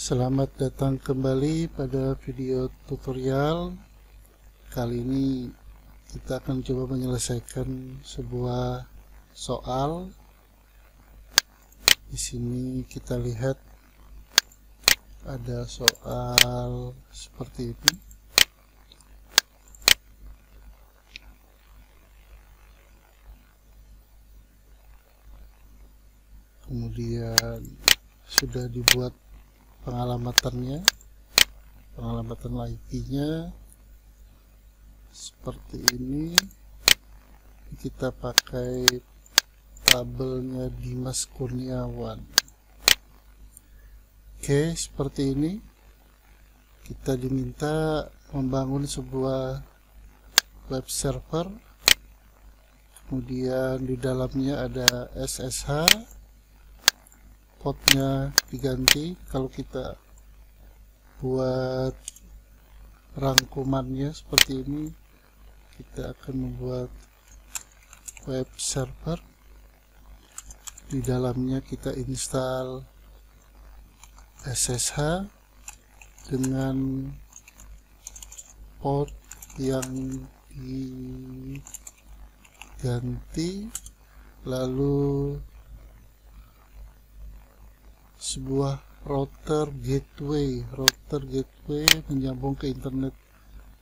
Selamat datang kembali pada video tutorial. Kali ini kita akan coba menyelesaikan sebuah soal. Di sini kita lihat ada soal seperti ini. Kemudian sudah dibuat pengalamatan IP-nya seperti ini. Kita pakai tabelnya Dimas Kurniawan. Oke, seperti ini. Kita diminta membangun sebuah web server. Kemudian di dalamnya ada SSH. Portnya diganti. Kalau kita buat rangkumannya seperti ini, kita akan membuat web server. Di dalamnya kita install SSH dengan port yang diganti, lalu sebuah router gateway menyambung ke internet.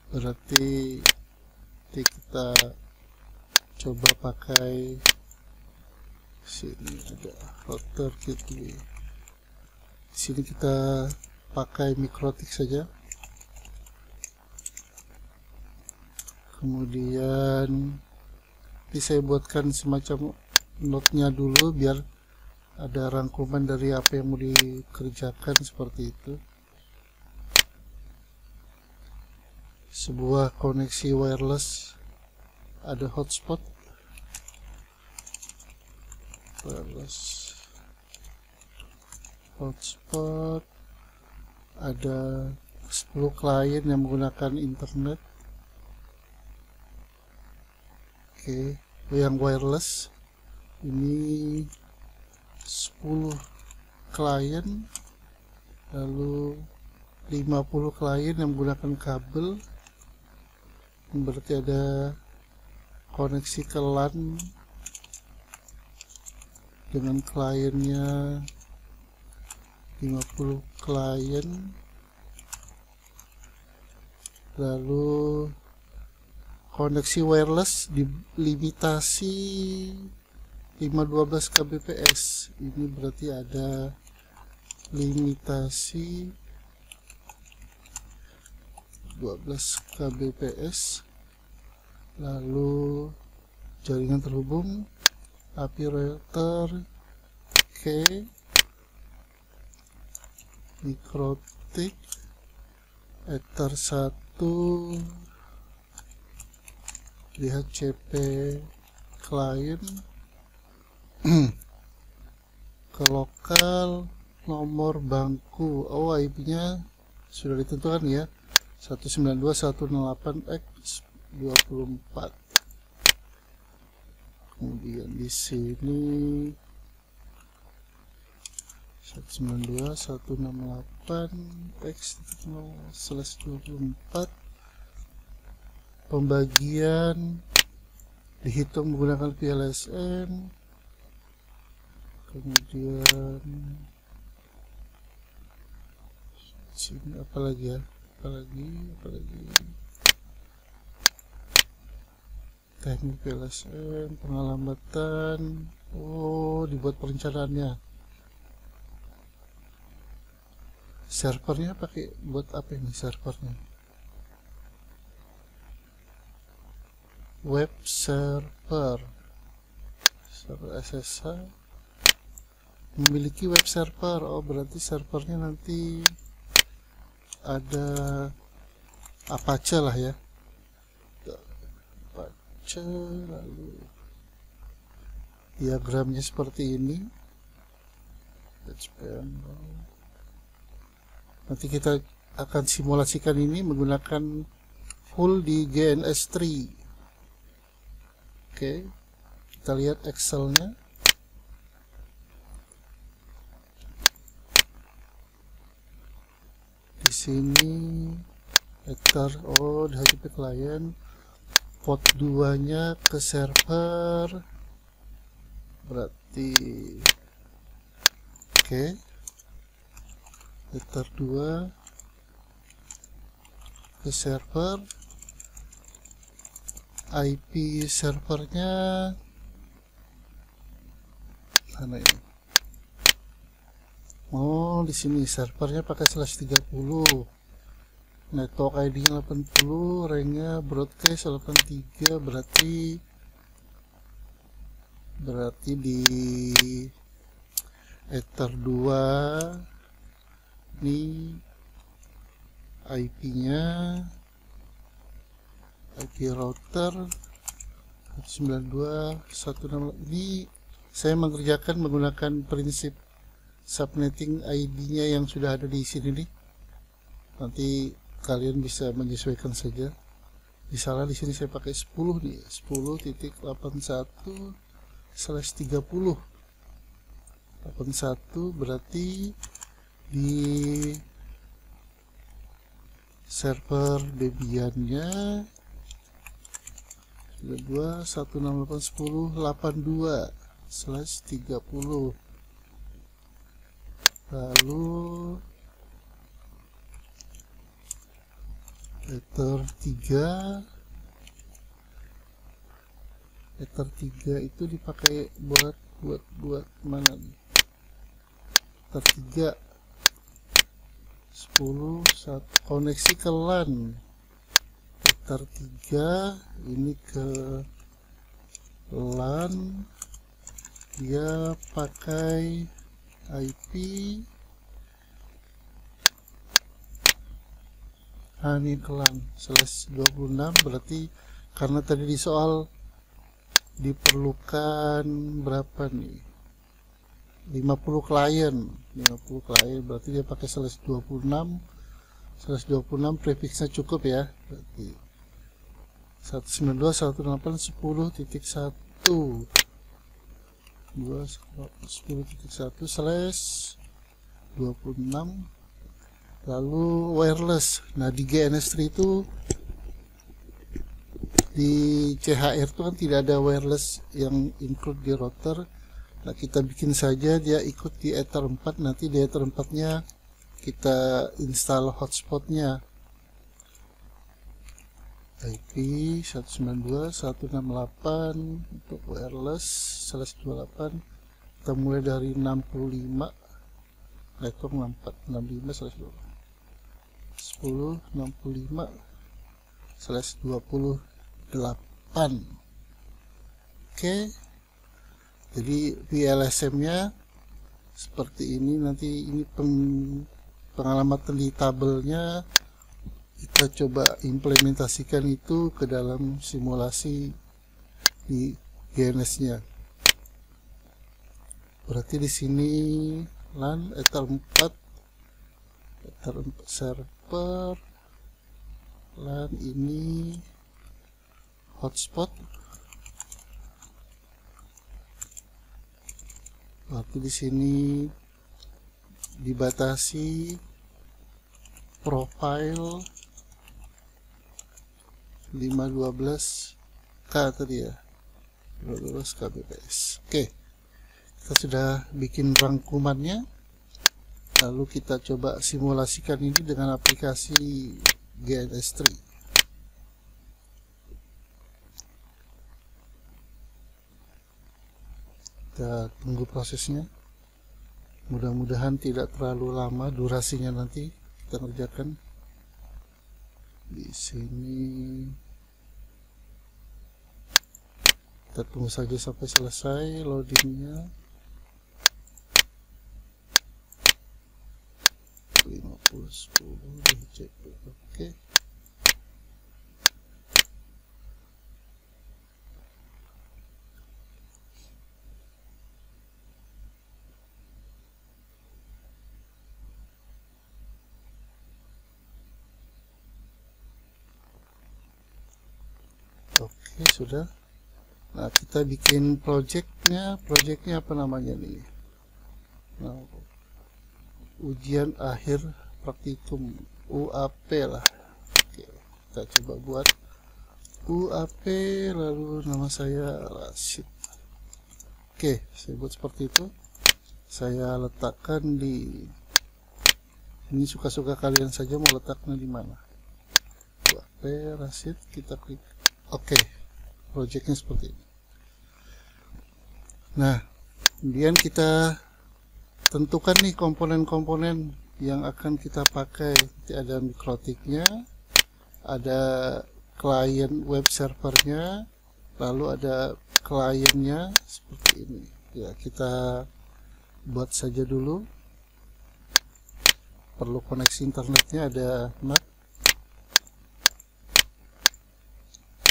Berarti kita coba pakai sini, ada router gateway. Di sini kita pakai MikroTik saja. Kemudian ini saya buatkan semacam notenya dulu biar ada rangkuman dari apa yang mau dikerjakan seperti itu. Sebuah koneksi wireless, ada hotspot wireless, ada 10 klien yang menggunakan internet. Oke, yang wireless ini 10 klien, lalu 50 klien yang menggunakan kabel. Berarti ada koneksi ke LAN dengan kliennya 50 klien, lalu koneksi wireless dilimitasi 512 kbps. Ini berarti ada limitasi 12 kbps. Lalu jaringan terhubung API router MikroTik Ether 1 DHCP client ke lokal, nomor bangku, IP-nya sudah ditentukan ya, 192.168x24. Kemudian di sini 192.168x/24. Pembagian dihitung menggunakan VLSN. Kemudian sini apalagi teknik VLSN, pengalamatan. Dibuat perencanaannya. Servernya pakai buat apa ini servernya? Web server SSH memiliki web server. Berarti servernya nanti ada Apache lah ya, Apache. Lalu diagramnya seperti ini. Nanti kita akan simulasikan ini menggunakan full di GNS3. Oke, kita lihat Excelnya. sini Ether, oh di HTTP client, port 2 nya ke server, berarti oke, Ether 2 ke server, IP servernya mana ini? Oh, di sini servernya pakai /30, network ID-nya 80, ranknya broadcast 83, berarti di Ether 2 ini IP-nya, IP router 192.168. Ini saya mengerjakan menggunakan prinsip subnetting ID-nya yang sudah ada di sini nih. Nanti kalian bisa menyesuaikan saja. Misalnya di sini saya pakai 10 nih, 10.81/30. 81 berarti di server Debian-nya 92.168.10.82/30. Lalu Ether 3 itu dipakai buat mana nih? Ether 3 10 koneksi ke LAN. Ether 3 ini ke LAN, dia pakai IP ini ke LAN /26, berarti karena tadi di soal diperlukan berapa nih, 50 klien, berarti dia pakai /26 prefixnya cukup ya, berarti 192.168.10.1 10.1/26. Lalu wireless. Nah di GNS3 itu, di CHR itu kan tidak ada wireless yang include di router. Nah kita bikin saja dia ikut di Ether 4, nanti di Ether 4 nya kita install hotspotnya, IP 192.168 untuk wireless /28. Kita mulai dari 65, network 6465/28, 10.65/28. Oke, jadi VLSM nya seperti ini. Nanti ini pengalamatan di tabelnya, kita coba implementasikan itu ke dalam simulasi di GNS nya. Berarti di sini LAN Ether 4 server, LAN ini hotspot. Berarti di sini dibatasi profile 512K tadi ya, 12 kbps. Oke, kita sudah bikin rangkumannya, lalu kita coba simulasikan ini dengan aplikasi GNS3. Kita tunggu prosesnya, mudah-mudahan tidak terlalu lama durasinya. Nanti kita kerjakan di sini, kita tunggu saja sampai selesai loadingnya. 50/10 dicek. Oke, oke sudah. Nah kita bikin projectnya apa namanya nih? Nah, ujian akhir praktikum UAP lah. Oke, kita coba buat UAP, lalu nama saya Rashid. Oke, saya buat seperti itu. Saya letakkan di ini, suka-suka kalian saja mau letaknya di mana. UAP Rashid, kita klik oke. Projectnya seperti ini. Nah, kemudian kita tentukan nih komponen-komponen yang akan kita pakai. Nanti ada mikrotiknya, ada klien web servernya, lalu ada kliennya seperti ini. Ya, kita buat saja dulu. Perlu koneksi internetnya, ada NAT.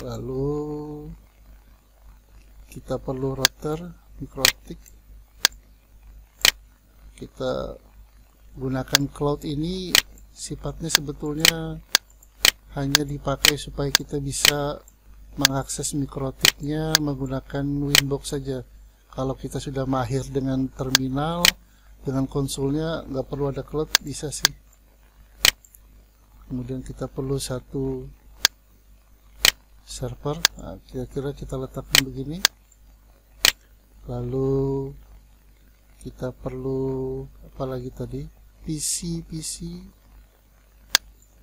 Lalu kita perlu router mikrotik. Kita gunakan cloud ini, sifatnya sebetulnya hanya dipakai supaya kita bisa mengakses mikrotiknya menggunakan Winbox saja. Kalau kita sudah mahir dengan terminal, dengan konsolnya, nggak perlu ada cloud, bisa sih. Kemudian kita perlu satu server. Nah, kira-kira kita letakkan begini. Lalu kita perlu apa lagi tadi, PC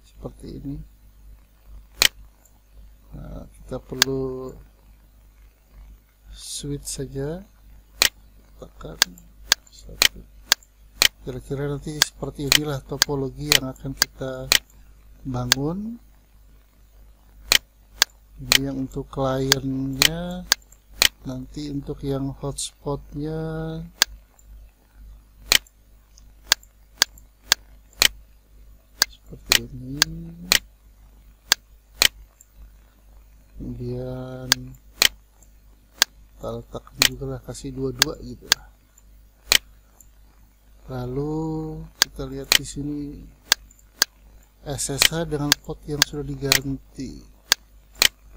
seperti ini. Nah, kita perlu switch saja, tekan satu. Kira-kira nanti seperti inilah topologi yang akan kita bangun. Ini yang untuk kliennya, nanti untuk yang hotspotnya seperti ini. Kemudian kita letakkan juga lah, kasih dua-dua gitu lah. Lalu kita lihat di sini SSH dengan port yang sudah diganti.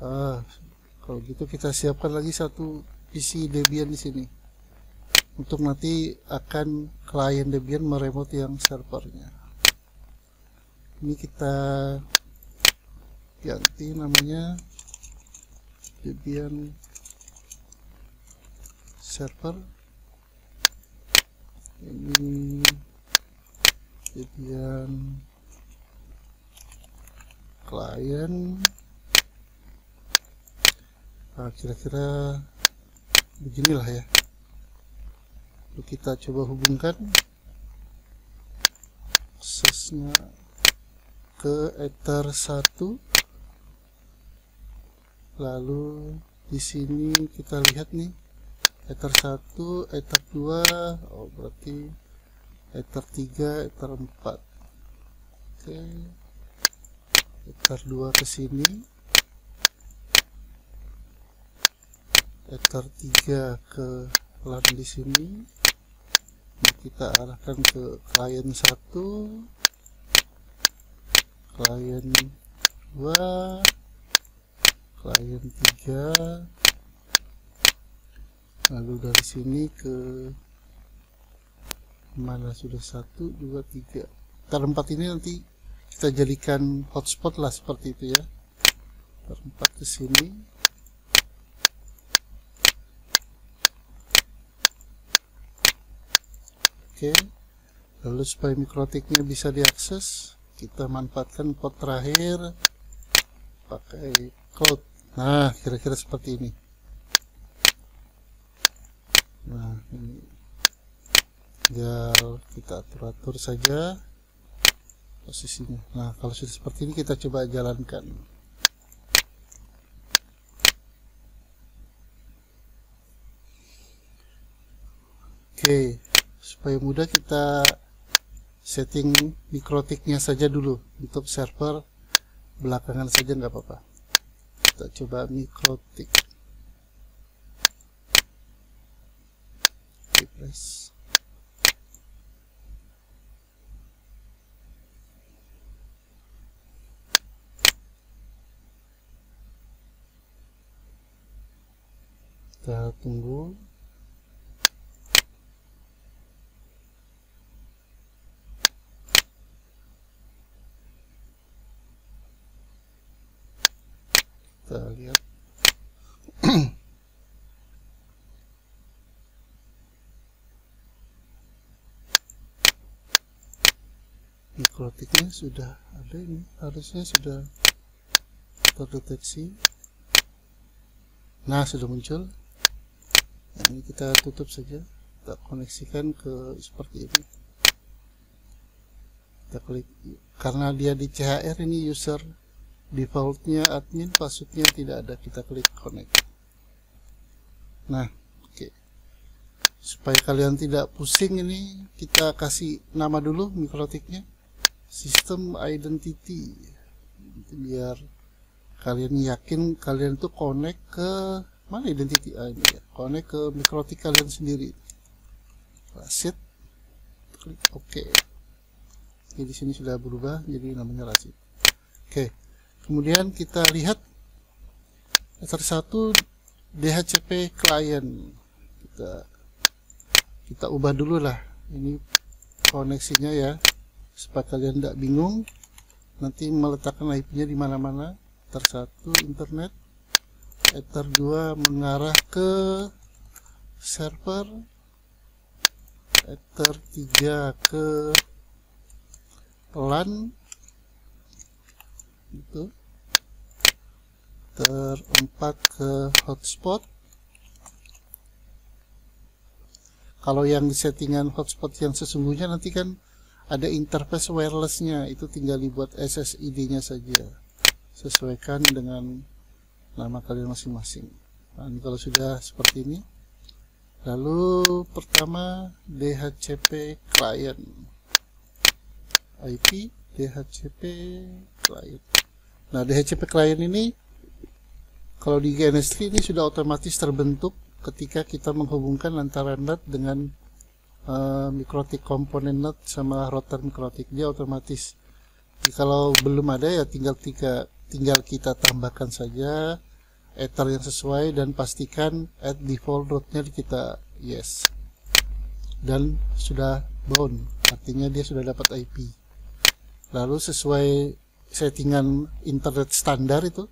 Kalau gitu kita siapkan lagi satu PC Debian di sini untuk nanti akan klien Debian meremote yang servernya. Ini kita ganti namanya Debian server. Ini Debian klien. Nah, kira-kira beginilah ya. Lalu kita coba hubungkan aksesnya ke Ether 1. Lalu di sini kita lihat nih, Ether 1, Ether 2, oh berarti Ether 3, Ether 4. Oke. Ether 2 ke sini. Ether 3 ke LAN di sini. Ini kita arahkan ke klien 1, klien 2, klien 3, lalu dari sini ke mana, sudah 1, 2, 3. Ether 4 ini nanti kita jadikan hotspot lah, seperti itu ya. Ether 4 ke sini. Oke. Lalu supaya mikrotiknya bisa diakses, kita manfaatkan port terakhir pakai cloud. Nah, kira-kira seperti ini. Nah, ini tinggal kita atur-atur saja posisinya. Nah, kalau sudah seperti ini kita coba jalankan. Oke, supaya mudah kita setting mikrotiknya saja dulu. Untuk server belakangan saja nggak apa-apa. Kita coba mikrotik. Refresh. Kita tunggu. kita lihat. Mikrotiknya sudah ada, ini harusnya sudah terdeteksi. Nah, sudah muncul. Nah, ini kita tutup saja, kita koneksikan ke seperti ini. Kita klik, karena dia di CHR ini user defaultnya admin, passwordnya tidak ada, kita klik connect. Nah, oke. Supaya kalian tidak pusing, ini kita kasih nama dulu mikrotiknya, system identity, biar kalian yakin kalian itu connect ke mana identity, ini ya, connect ke mikrotik kalian sendiri. Rasid, klik OK. Jadi di sini sudah berubah jadi namanya Rasid. Oke. Kemudian kita lihat Ether 1 DHCP client. Kita ubah dulu lah ini koneksinya ya, supaya kalian tidak bingung nanti meletakkan IP-nya di mana-mana. Ether 1 internet, Ether 2 mengarah ke server, Ether 3 ke LAN gitu, Ether 4 ke hotspot. Kalau yang settingan hotspot yang sesungguhnya nanti kan ada interface wirelessnya, itu tinggal dibuat SSID-nya saja, sesuaikan dengan nama kalian masing-masing. Nah, ini kalau sudah seperti ini, lalu pertama DHCP client, IP DHCP client. Nah, DHCP client ini kalau di GNS3 ini sudah otomatis terbentuk ketika kita menghubungkan antara NAT dengan mikrotik komponen NAT sama router mikrotik, dia otomatis. Jadi kalau belum ada ya tinggal kita tambahkan saja ether yang sesuai dan pastikan add default route-nya kita yes, dan sudah bound, artinya dia sudah dapat IP. Lalu sesuai settingan internet standar itu,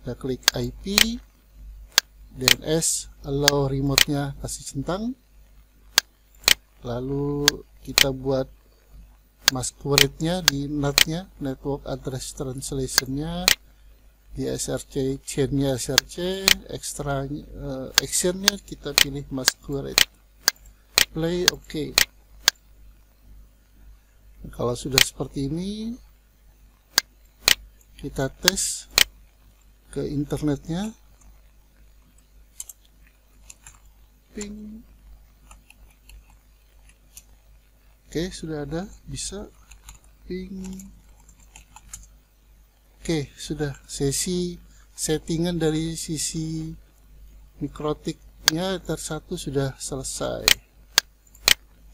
kita klik IP, DNS, allow remote-nya kasih centang, lalu kita buat masquerade-nya di NAT-nya, network address translation-nya, di SRC, chain-nya SRC, extra action-nya kita pilih masquerade, play, OK. Kalau sudah seperti ini, kita tes ke internetnya, ping. Oke, sudah ada, bisa ping. Oke, sudah sesi settingan dari sisi mikrotiknya Ether 1 sudah selesai.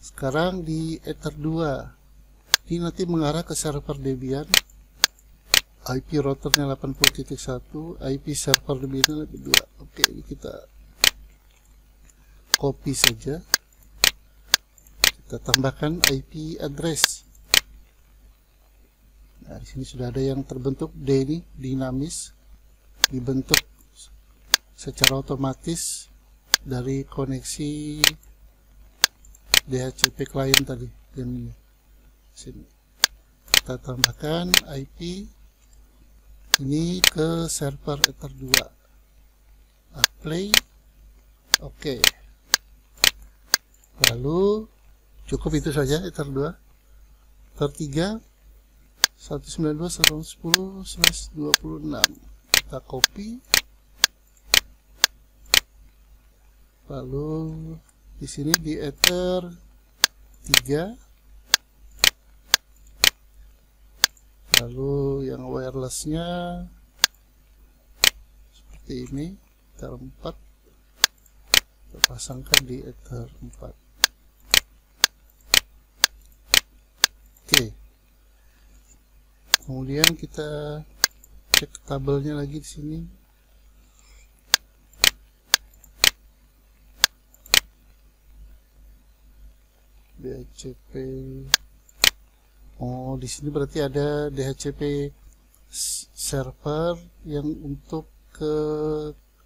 Sekarang di Ether 2 ini nanti mengarah ke server Debian, IP routernya 80.1, IP server Debian 2. Oke, ini kita copy saja, kita tambahkan IP address. Nah, di sini sudah ada yang terbentuk, D ini dinamis, dibentuk secara otomatis dari koneksi DHCP client tadi. Dan ini sini kita tambahkan IP ini ke server Ether 2, play, oke. Lalu cukup itu saja Ether 2. Ether 3 192.110/26 kita copy, lalu di sini di Ether 3, lalu yang wirelessnya seperti ini, Ether 4 kita pasangkan di Ether 4. Oke. Kemudian kita cek tabelnya lagi di sini. DHCP. Oh, di sini berarti ada DHCP server yang untuk ke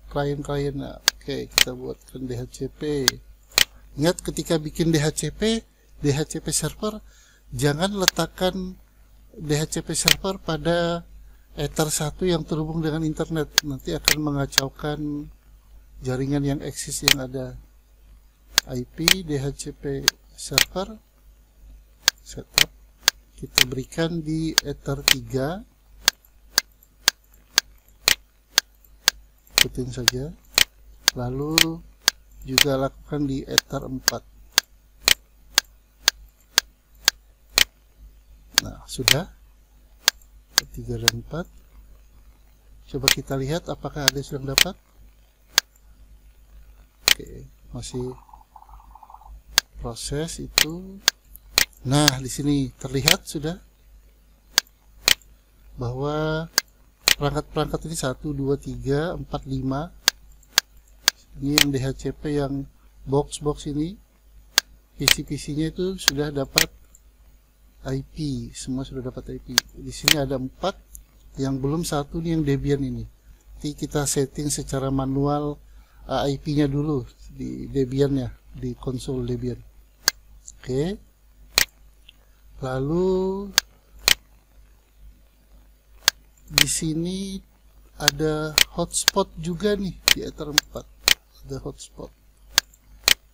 klien-klien. Nah, oke, kita buatkan DHCP. Ingat ketika bikin DHCP server, jangan letakkan DHCP server pada Ether 1 yang terhubung dengan internet, nanti akan mengacaukan jaringan yang eksis yang ada. IP DHCP server setup kita berikan di Ether 3, ikutin saja, lalu juga lakukan di Ether 4. Nah, sudah 3 dan 4. Coba kita lihat apakah ada yang dapat. Oke, masih proses itu. Nah, di sini terlihat sudah bahwa perangkat-perangkat ini 1, 2, 3, 4, 5. Ini yang DHCP yang box ini, PC-PC-nya itu sudah dapat IP, semua sudah dapat IP. Di sini ada 4, yang belum 1 nih yang Debian ini. Nanti kita setting secara manual IP-nya dulu di Debian-nya, di konsol Debian. Oke. Lalu di sini ada hotspot juga nih di Ether 4. Ada hotspot.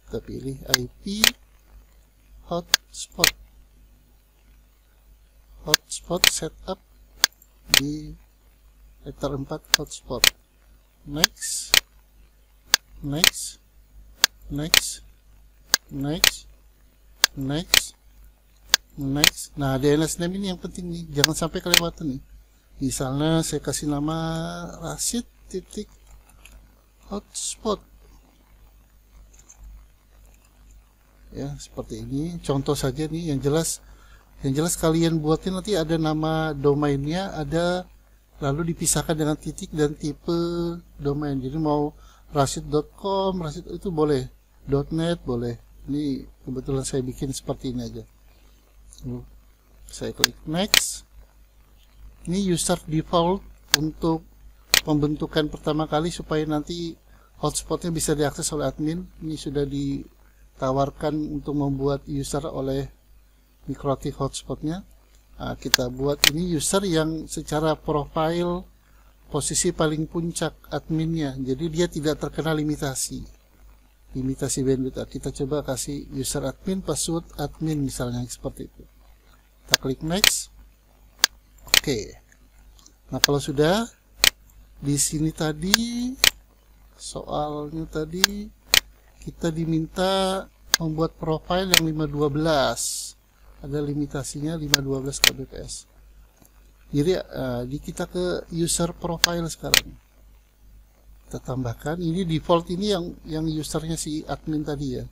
Kita pilih IP hotspot. Hotspot setup di Ether 4 hotspot. Next. Next. Next. Next. Next. Next. Nah, DNS name ini yang penting nih, jangan sampai kelewatan nih. Misalnya saya kasih nama Rashid.hotspot. Ya, seperti ini. Contoh saja nih, yang jelas kalian buatin nanti ada nama domainnya, ada lalu dipisahkan dengan titik dan tipe domain. Jadi mau rashid.com, Rashid itu boleh, .net boleh. Ini kebetulan saya bikin seperti ini aja. Saya klik next. Ini user default untuk pembentukan pertama kali supaya nanti hotspotnya bisa diakses oleh admin. Ini sudah ditawarkan untuk membuat user oleh MikroTik hotspotnya. Nah, kita buat ini user yang secara profile posisi paling puncak adminnya, jadi dia tidak terkena limitasi bandwidth. Kita coba kasih user admin, password admin misalnya, seperti itu. Kita klik next. Oke. Nah, kalau sudah di sini tadi soalnya tadi kita diminta membuat profile yang 512. Ada limitasinya 512 kbps. Jadi kita ke user profile sekarang. Kita tambahkan ini default ini yang usernya si admin tadi ya.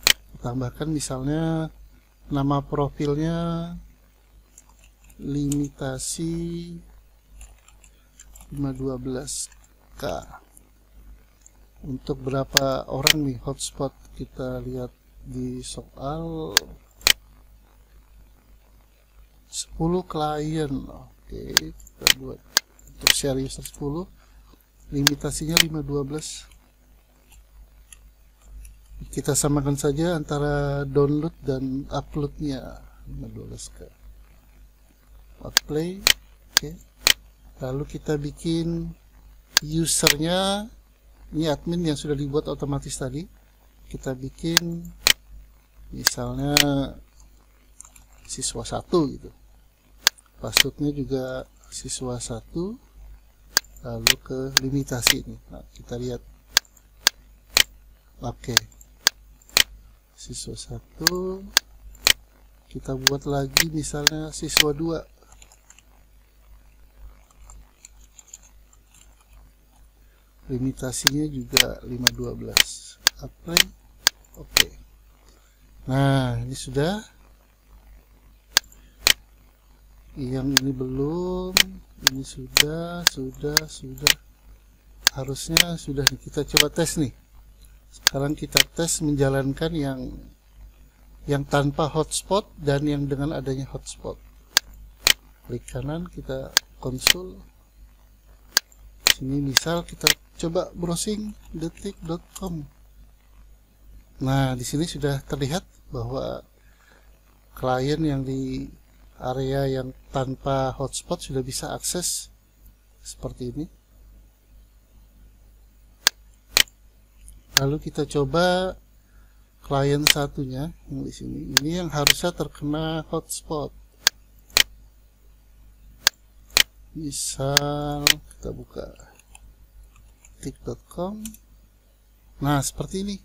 Kita tambahkan misalnya nama profilnya limitasi 512k. Untuk berapa orang nih hotspot, kita lihat di soal 10 klien. Oke, kita buat untuk share user 10, limitasinya 512. Kita samakan saja antara download dan uploadnya 512k. Play. Oke. Lalu kita bikin usernya, ini admin yang sudah dibuat otomatis tadi. Kita bikin misalnya siswa 1 gitu. Passwordnya juga siswa 1, lalu ke limitasi ini. Nah, kita lihat. Oke. Siswa 1, kita buat lagi misalnya siswa 2. Limitasinya juga 512. Apply. Oke. Nah, ini sudah. Yang ini belum, ini sudah. Harusnya sudah. Kita coba tes nih. Sekarang kita tes menjalankan yang tanpa hotspot dan yang dengan adanya hotspot. Klik kanan, kita konsol. Sini misal kita coba browsing detik.com. Nah, di sini sudah terlihat bahwa klien yang di area yang tanpa hotspot sudah bisa akses seperti ini. Lalu kita coba klien satunya yang di sini. Ini yang harusnya terkena hotspot. Misal kita buka detik.com. Nah, seperti ini.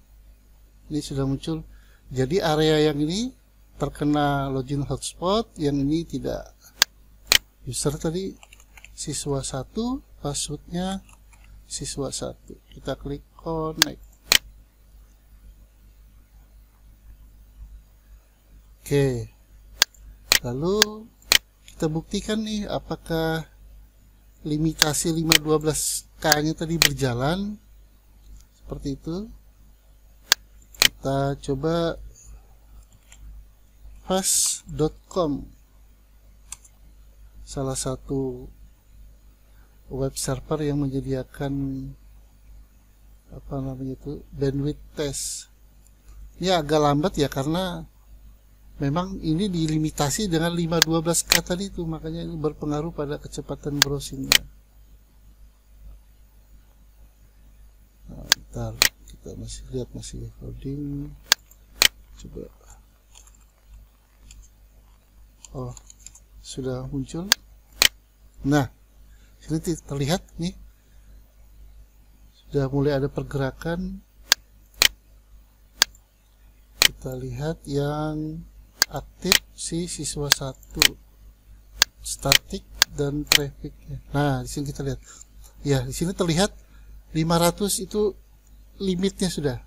Ini sudah muncul. Jadi area yang ini terkena login hotspot, yang ini tidak. User tadi siswa 1, passwordnya siswa 1. Kita klik connect. Oke. Lalu kita buktikan nih apakah limitasi 512K nya tadi berjalan. Seperti itu. Kita coba fast.com, salah satu web server yang menyediakan bandwidth test. Ini agak lambat ya, karena memang ini dilimitasi dengan 512K tadi itu, makanya ini berpengaruh pada kecepatan browsingnya. Nah, bentar, kita masih lihat, masih loading. Coba. Oh, sudah muncul. Nah, sini terlihat nih, sudah mulai ada pergerakan. Kita lihat yang aktif si siswa 1, statik dan trafficnya. Nah, di sini kita lihat. Ya, di sini terlihat 500 itu limitnya sudah.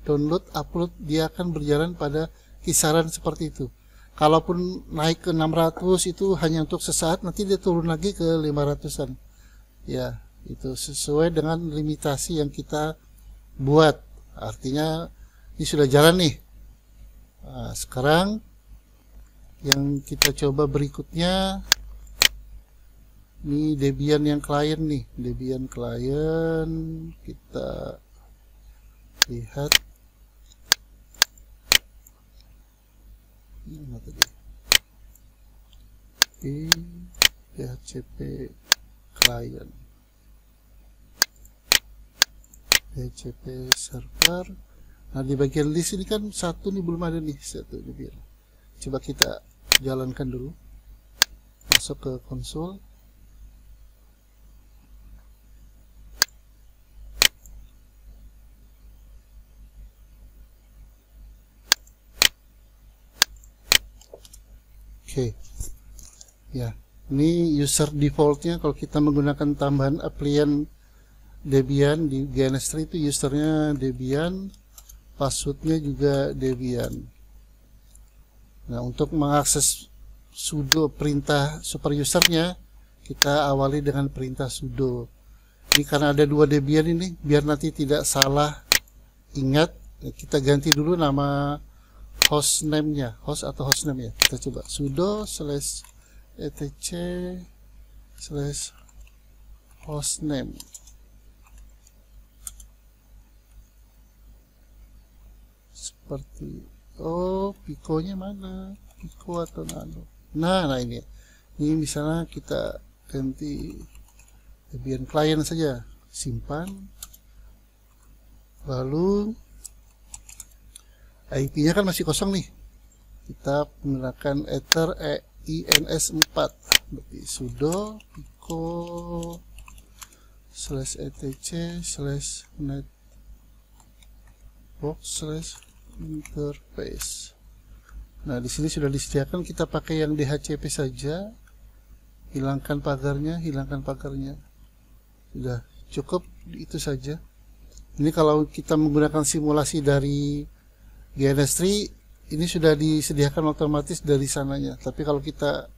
Download, upload, dia akan berjalan pada kisaran seperti itu. Kalaupun naik ke 600 itu hanya untuk sesaat, nanti dia turun lagi ke 500-an. Ya, itu sesuai dengan limitasi yang kita buat. Artinya ini sudah jalan nih. Nah, sekarang yang kita coba berikutnya, ini Debian yang klien nih. Debian klien, kita lihat. Mana tadi? PHP client, PHP server. Nah, di bagian list ini kan satu nih belum ada nih, satu ini biar. Coba kita jalankan dulu. Masuk ke konsol. Oke. Ya, ini user defaultnya kalau kita menggunakan tambahan applian Debian di GNS3 itu usernya Debian, passwordnya juga Debian. Nah, untuk mengakses sudo perintah super usernya, kita awali dengan perintah sudo. Ini karena ada 2 Debian ini, biar nanti tidak salah ingat, kita ganti dulu nama hostname-nya, host atau hostname ya. Kita coba sudo /etc/hostname. Seperti Pico-nya mana? Pico atau Nano? Nah, ini. Ini misalnya kita ganti Debian client saja, simpan. Lalu IP-nya kan masih kosong nih. Kita menggunakan ether ins4. Berarti sudo pico /etc/netbox/interface. Nah, di sini sudah disediakan, kita pakai yang DHCP saja. Hilangkan pagarnya. Sudah cukup itu saja. Ini kalau kita menggunakan simulasi dari GNS3, ini sudah disediakan otomatis dari sananya. Tapi kalau kita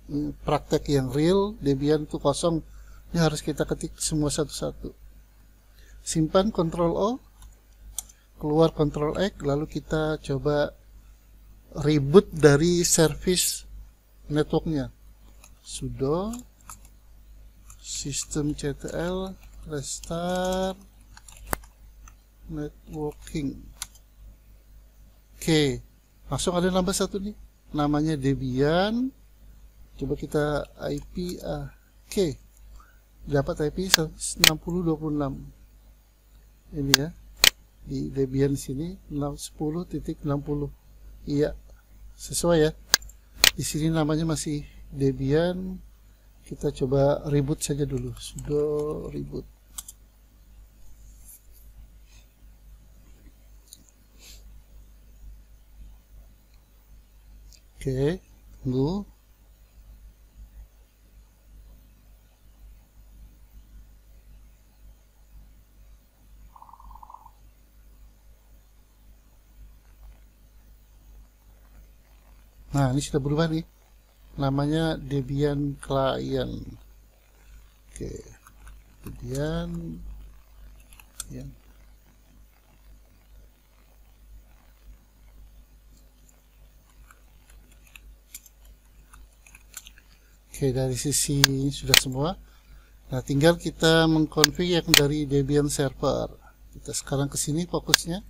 praktek yang real, Debian itu kosong, ini harus kita ketik semua satu-satu. Simpan Ctrl O, keluar Ctrl X, lalu kita coba reboot dari service networknya. Sudo systemctl restart networking. Oke, langsung ada nambah satu nih, namanya Debian. Coba kita IP. Oke, dapat IP 6026 ini ya, di Debian sini 10.60. Iya, sesuai ya. Di sini namanya masih Debian. Kita coba reboot saja dulu, sudo reboot. Oke, tunggu. Nah, ini sudah berubah nih. Namanya Debian Client. Oke. Debian ya. Oke, dari sisi sudah semua. Nah, tinggal kita mengkonfig yang dari Debian server. Kita sekarang ke sini fokusnya.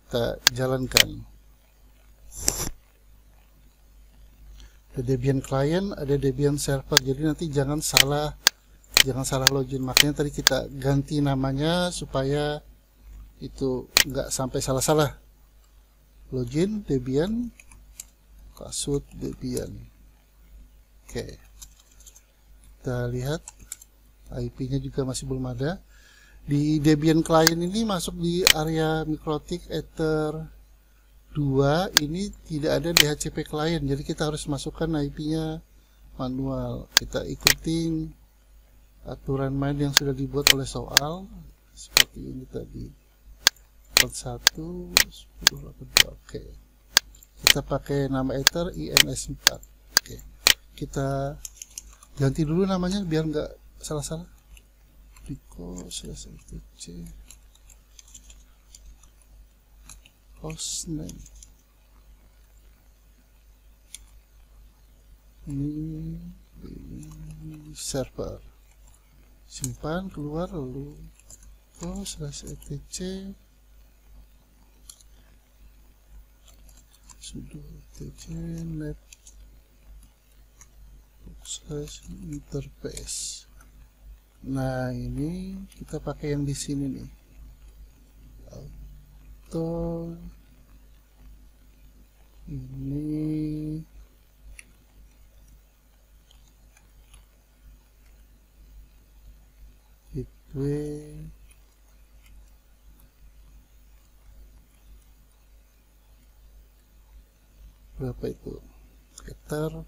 Kita jalankan. Ada Debian client, ada Debian server. Jadi nanti jangan salah login. Makanya tadi kita ganti namanya supaya itu nggak sampai salah-salah. Login Debian, kasut Debian. Oke, kita lihat IP-nya juga masih belum ada. Di Debian client ini masuk di area MikroTik Ether 2 ini tidak ada DHCP client, jadi kita harus masukkan IP-nya manual. Kita ikutin aturan main yang sudah dibuat oleh soal seperti ini tadi, 41 1082. Oke, kita pakai nama Ether INS4. Oke, kita ganti dulu namanya biar nggak salah-salah. Rico/etc hostname ini server, simpan, keluar, lalu /etc sudo etc net /interface. Nah, ini kita pakai yang di sini nih, auto ini gateway berapa itu, Ether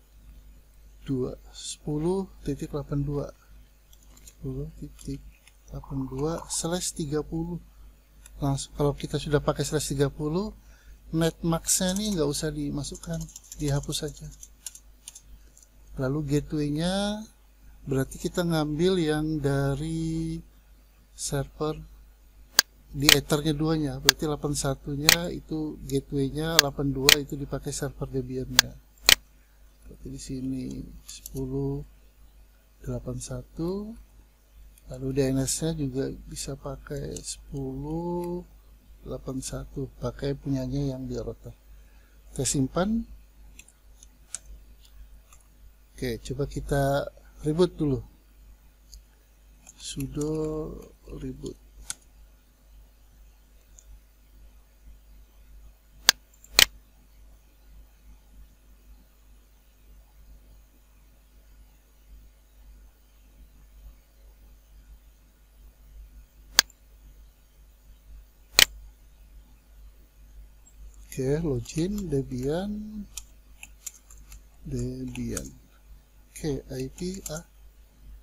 2 10.82 10.82/30. langsung kalau kita sudah pakai /30, netmax-nya ini nggak usah dimasukkan, dihapus saja. Lalu gateway-nya berarti kita ngambil yang dari server di Ether-nya 2-nya, berarti 81-nya itu gateway-nya, 82 itu dipakai server Debian-nya. Berarti di sini 10.81, lalu DNS-nya juga bisa pakai 10.81, pakai punyanya yang di router. Kita simpan. Oke, coba kita reboot dulu, sudo reboot. Oke, login Debian. Oke, IP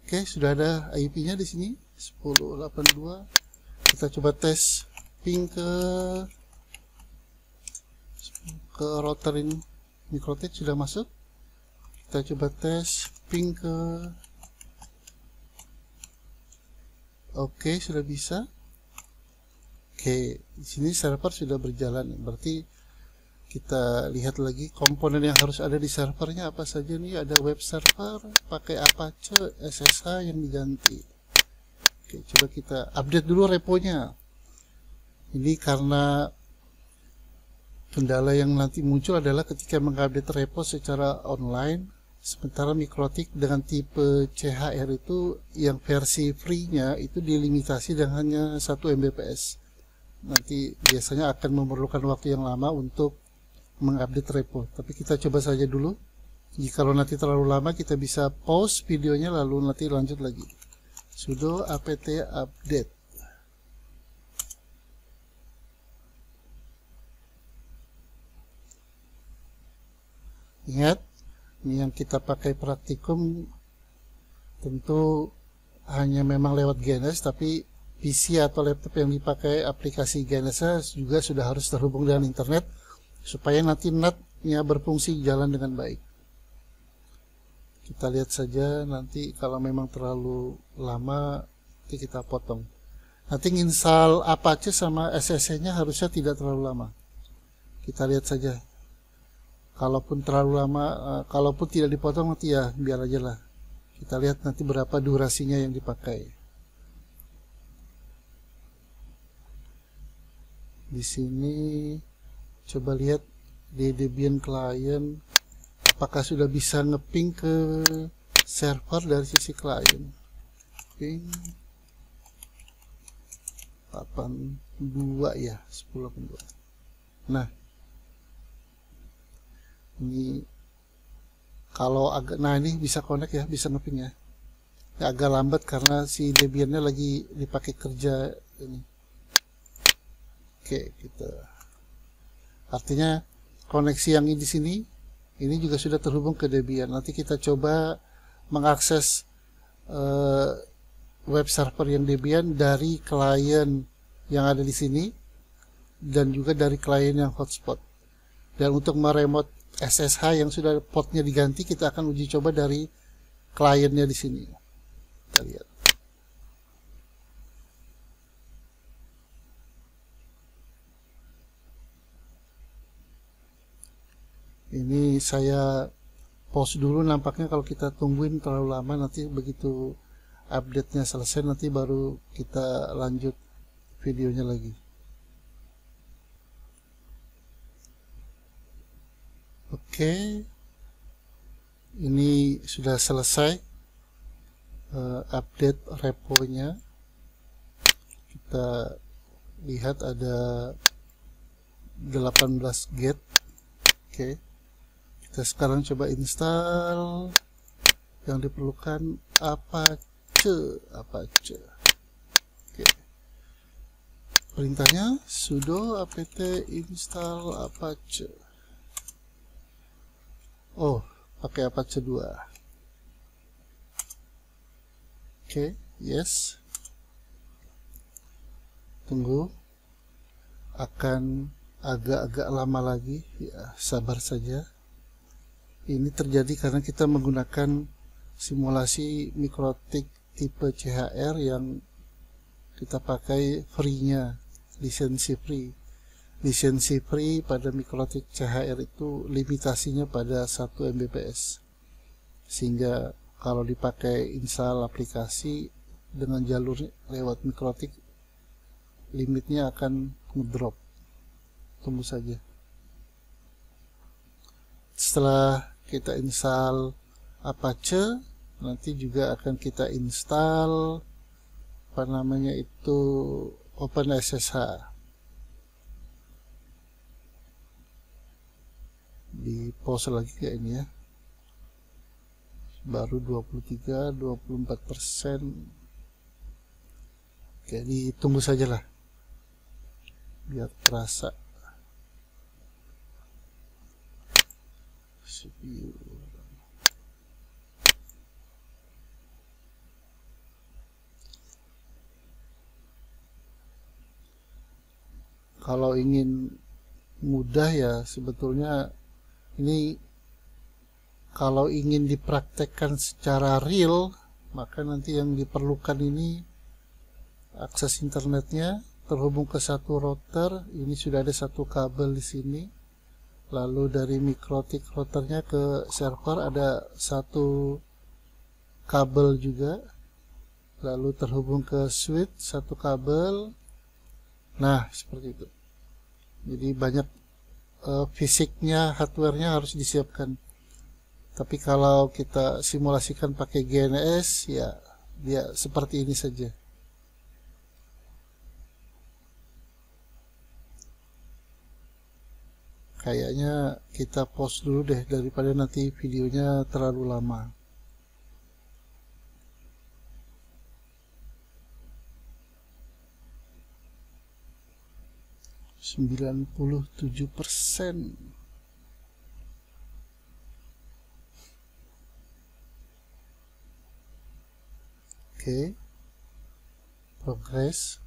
Oke, sudah ada IP-nya di sini 10.82. Kita coba tes ping ke router ini. MikroTik sudah masuk. Kita coba tes ping ke Oke, sudah bisa. Oke, di sini server sudah berjalan, berarti kita lihat lagi komponen yang harus ada di servernya apa saja nih. Ada web server pakai Apache, SSH yang diganti. Oke, coba kita update dulu reponya. Ini karena kendala yang nanti muncul adalah ketika mengupdate repo secara online, sementara MikroTik dengan tipe CHR itu yang versi free-nya itu dilimitasi dengan hanya 1 Mbps. Nanti biasanya akan memerlukan waktu yang lama untuk mengupdate repo, tapi kita coba saja dulu. Jikalau nanti terlalu lama, kita bisa pause videonya lalu nanti lanjut lagi. Sudo apt update. Ingat, ini yang kita pakai praktikum tentu hanya memang lewat GNS, tapi PC atau laptop yang dipakai aplikasi GNS juga sudah harus terhubung dengan internet supaya nanti NAT-nya berfungsi jalan dengan baik. Kita lihat saja nanti kalau memang terlalu lama nanti kita potong. Nanti install Apache sama SSH-nya harusnya tidak terlalu lama. Kita lihat saja. Kalaupun terlalu lama, kalaupun tidak dipotong nanti ya biar aja lah. Kita lihat nanti berapa durasinya yang dipakai. Di sini coba lihat di Debian client apakah sudah bisa ngeping ke server dari sisi klien. Ping 82 ya, 1082. Nah, ini kalau agak, nah ini bisa connect ya, bisa ngeping ya. Ya agak lambat karena si Debiannya lagi dipakai kerja ini. Oke, gitu. Artinya koneksi yang di sini ini juga sudah terhubung ke Debian. Nanti kita coba mengakses web server yang Debian dari klien yang ada di sini dan juga dari klien yang hotspot. Dan untuk meremote SSH yang sudah portnya diganti, kita akan uji coba dari kliennya di sini. Kita lihat. Ini saya pause dulu, nampaknya kalau kita tungguin terlalu lama nanti begitu update-nya selesai nanti baru kita lanjut videonya lagi. Oke, ini sudah selesai update reponya. Kita lihat ada 18 get. Oke, kita sekarang coba install yang diperlukan Apache. Oke, perintahnya sudo apt install Apache. Oh, pakai Apache 2. Oke, yes. Tunggu, akan agak-agak lama lagi ya, sabar saja. Ini terjadi karena kita menggunakan simulasi MikroTik tipe CHR yang kita pakai free-nya, lisensi free. Lisensi free pada MikroTik CHR itu limitasinya pada 1 Mbps, sehingga kalau dipakai install aplikasi dengan jalur lewat MikroTik, limitnya akan ngedrop. Tunggu saja. Setelah kita install Apache, nanti juga akan kita install apa namanya itu OpenSSH. Di pause lagi kayak ini ya, baru 23-24%. Oke, ditunggu saja lah biar terasa. CPU. Kalau ingin mudah ya sebetulnya ini, kalau ingin dipraktekkan secara real, maka nanti yang diperlukan ini akses internetnya terhubung ke satu router. Ini sudah ada satu kabel di sini, Lalu dari mikrotik routernya ke server ada satu kabel juga, lalu terhubung ke switch satu kabel. Nah, seperti itu. Jadi banyak fisiknya, hardwarenya harus disiapkan. Tapi kalau kita simulasikan pakai GNS, ya dia seperti ini saja. Kayaknya kita pause dulu deh, daripada nanti videonya terlalu lama. %97. Oke. Progress.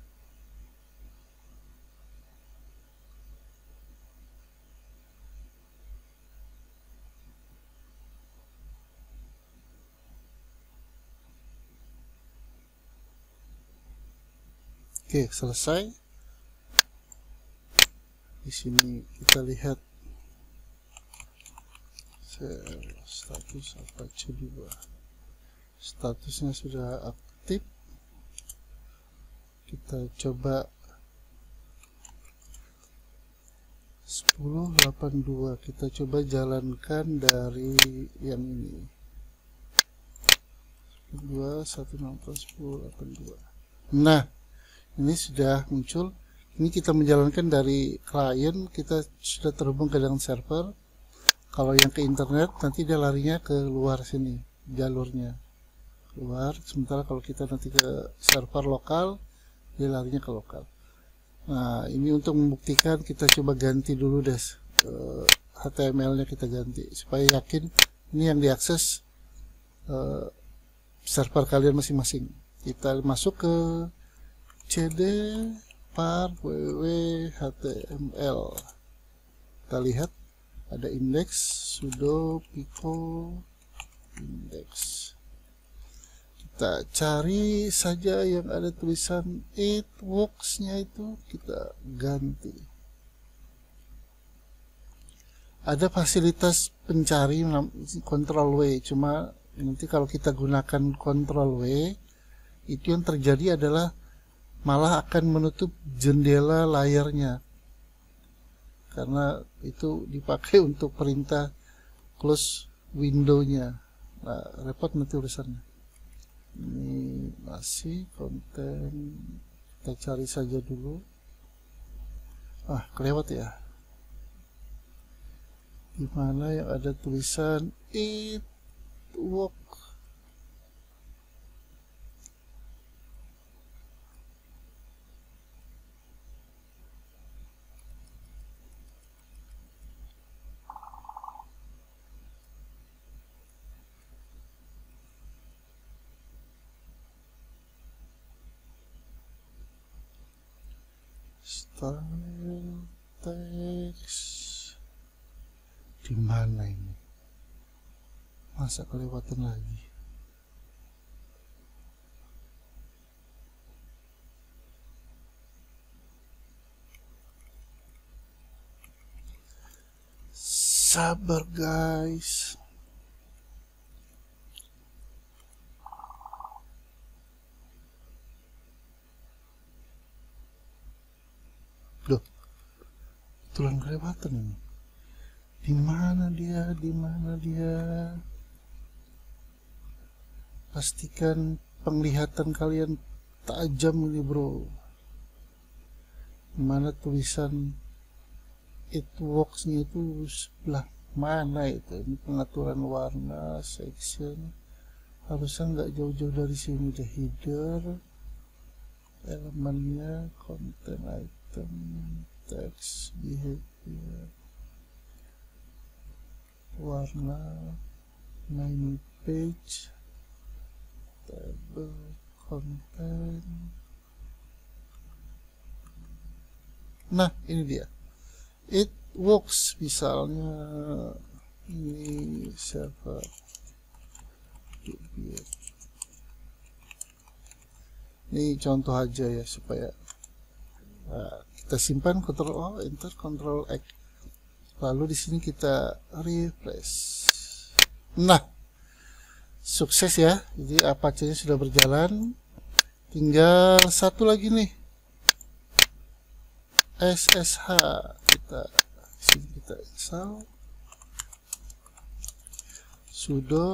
Oke, selesai. Di sini kita lihat status Apache 2. Statusnya sudah aktif. Kita coba 10.82. Kita coba jalankan dari yang ini. 10.82. Nah, ini sudah muncul. Ini kita menjalankan dari klien, kita sudah terhubung ke dengan server. Kalau yang ke internet, nanti dia larinya ke luar sini, jalurnya keluar. Sementara kalau kita nanti ke server lokal, dia larinya ke lokal. Nah, ini untuk membuktikan, kita coba ganti dulu deh, HTML-nya kita ganti supaya yakin ini yang diakses server kalian masing-masing. Kita masuk ke cd var www.html. Kita lihat ada indeks, sudo pico index. Kita cari saja yang ada tulisan it works-nya, itu kita ganti. Ada fasilitas pencari Ctrl W, cuma nanti kalau kita gunakan Ctrl W, itu yang terjadi adalah malah akan menutup jendela layarnya, karena itu dipakai untuk perintah close window-nya. Nah, repot nanti urusannya. Ini masih konten, kita cari saja dulu. Kelewat ya, dimana yang ada tulisan it work. Style text di mana ini? Masa kelewatan lagi? Sabar guys. Loh, tulang kelewatan ini. Di mana dia? Di mana dia? Pastikan penglihatan kalian tajam ini, bro. Mana tulisan it works-nya itu sebelah mana itu? Ini pengaturan warna, section. Harusnya nggak jauh-jauh dari sini deh. Header, elemennya, content item, text, behavior, warna, main page, table, content. Nah, ini dia. It works, misalnya ini server. Ini contoh aja ya, supaya kita simpan. Ctrl O, enter, Ctrl X. lalu di sini kita refresh. Nah, sukses ya. Jadi Apache-nya sudah berjalan. Tinggal satu lagi nih, SSH. Kita sini kita install sudo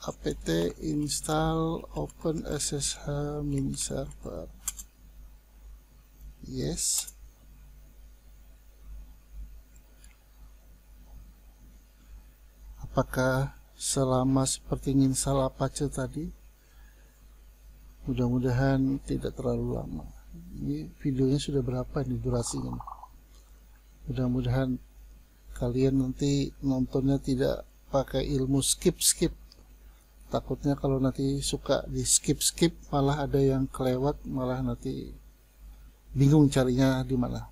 apt install open ssh min server. Yes. Apakah selama seperti install Apache tadi? Mudah-mudahan tidak terlalu lama. Ini videonya sudah berapa nih durasinya? Mudah-mudahan kalian nanti nontonnya tidak pakai ilmu skip. Takutnya kalau nanti suka di skip malah ada yang kelewat, malah nanti bingung carinya di mana.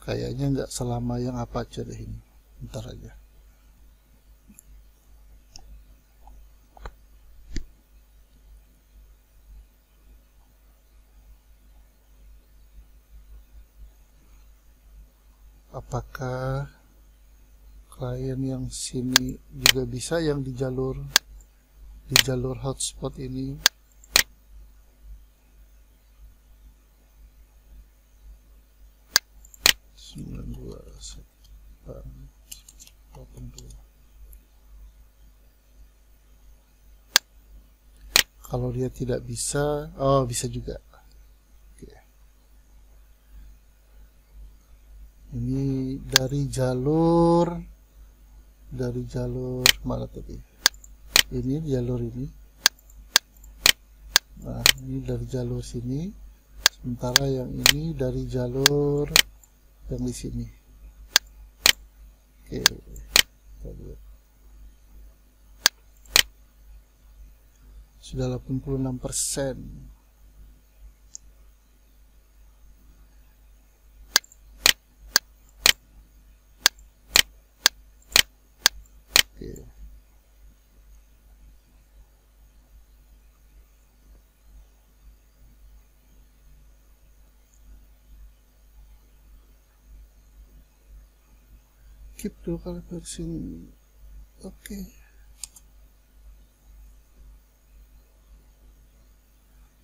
Kayaknya nggak selama yang Apache deh ini. Bentar aja. Apakah klien yang sini juga bisa, yang di jalur hotspot ini? Kalau dia tidak bisa, oh bisa juga. Oke. Ini dari jalur mana tadi? Ini jalur ini. Nah, ini dari jalur sini. Sementara yang ini dari jalur yang di sini. Oke. Kita lihat. Sudah 86%. Oke. Keep local version. Oke.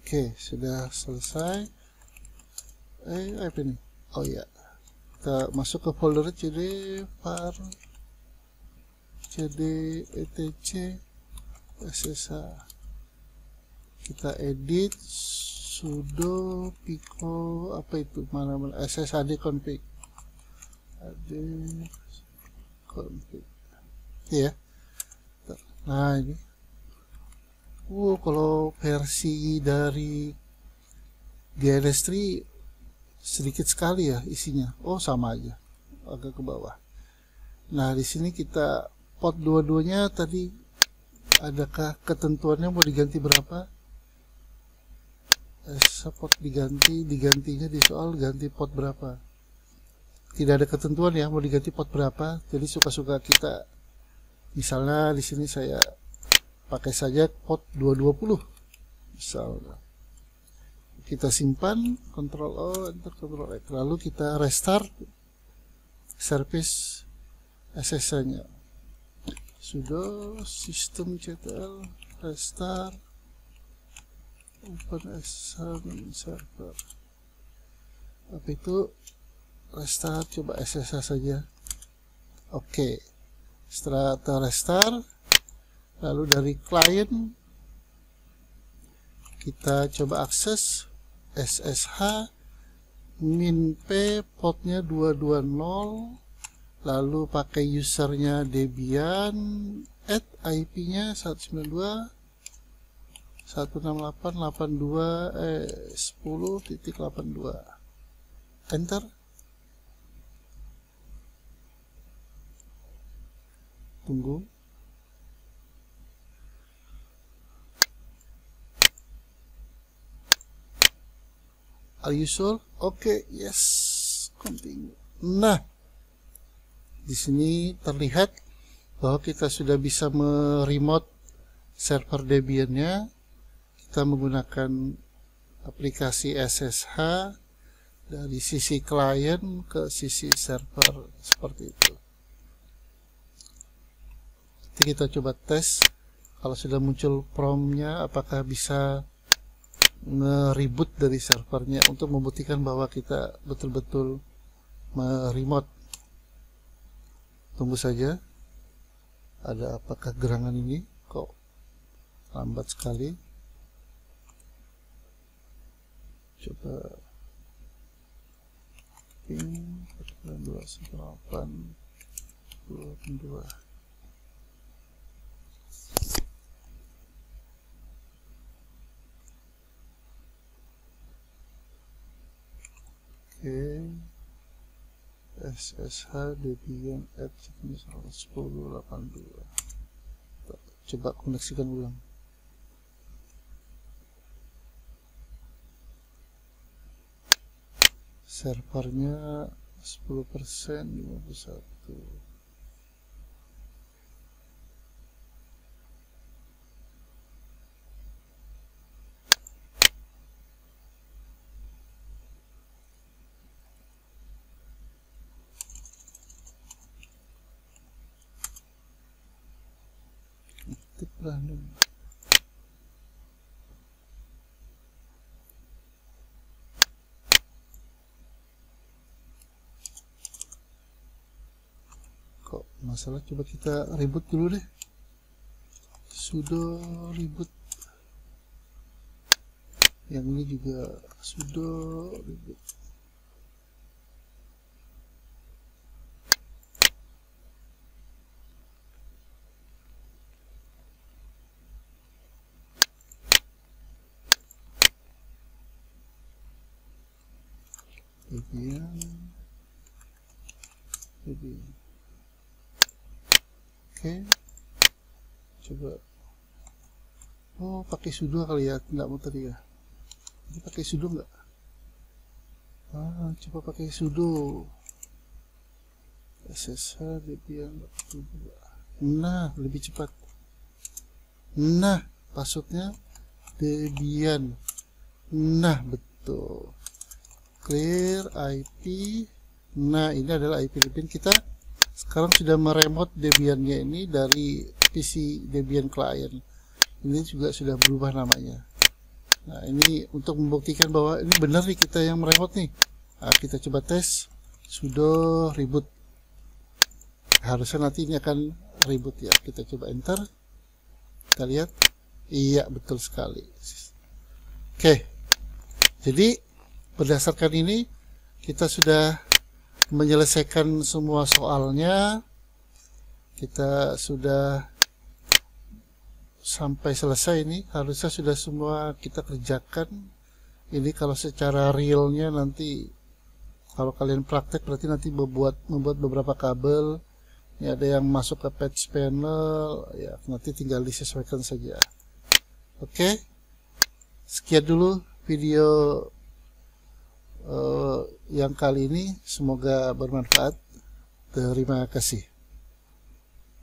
Oke, sudah selesai. Apa ini? Oh ya, kita masuk ke folder cd var cd etc ssh. Kita edit sudo pico apa itu, mana sshd config ya. Nah ini kalau versi dari GNS3 sedikit sekali ya isinya. Oh sama aja, agak ke bawah. Nah di sini kita port dua-duanya tadi, adakah ketentuannya mau diganti berapa? Port digantinya di soal ganti port berapa. Tidak ada ketentuan ya mau diganti port berapa. Jadi suka-suka kita. Misalnya di sini saya pakai saja port 220 misalnya. Kita simpan, Ctrl O, Enter, Ctrl X, lalu kita restart service SSH nya sudo systemctl restart open SSH server. Apa itu restart? Coba SSH saja. Oke, setelah restart, lalu dari klien kita coba akses SSH min p portnya 220, lalu pakai usernya Debian, add IP nya 192.168.10.82, enter. Tunggu. Are you sure? Oke, yes, continue. Nah, di sini terlihat bahwa kita sudah bisa meremote server Debian-nya, kita menggunakan aplikasi SSH dari sisi klien ke sisi server seperti itu. Nanti kita coba tes kalau sudah muncul prompt-nya apakah bisa nge-reboot dari servernya untuk membuktikan bahwa kita betul-betul remote. Tunggu saja, ada apakah gerangan ini kok lambat sekali. Coba ping 218.22. Oke, SSH Debian at 1082. Coba koneksikan ulang. Servernya 10%, 51. Kok masalah, coba kita reboot dulu deh, sudo reboot. Yang ini juga sudo reboot. Debian. Oke, coba. Oh, pakai sudo kali ya, nggak mau tadi ya. Ini pakai sudo nggak? Coba pakai sudo. SSH Debian. Nah, lebih cepat. Nah, passwordnya Debian. Nah, betul. Clear IP. Nah, ini adalah IP Debian. Kita sekarang sudah meremote Debian-nya ini dari PC Debian client. Ini juga sudah berubah namanya. Nah, ini untuk membuktikan bahwa ini benar nih kita yang meremote nih. Nah, kita coba tes sudo reboot. Harusnya nanti ini akan reboot ya. Kita coba enter. Kita lihat. Iya, betul sekali. Oke. Jadi berdasarkan ini kita sudah menyelesaikan semua soalnya. Kita sudah sampai selesai ini, harusnya sudah semua kita kerjakan. Ini kalau secara realnya nanti kalau kalian praktek berarti nanti membuat beberapa kabel. Ini ada yang masuk ke patch panel ya, nanti tinggal disesuaikan saja. Oke, sekian dulu video yang kali ini, semoga bermanfaat. Terima kasih.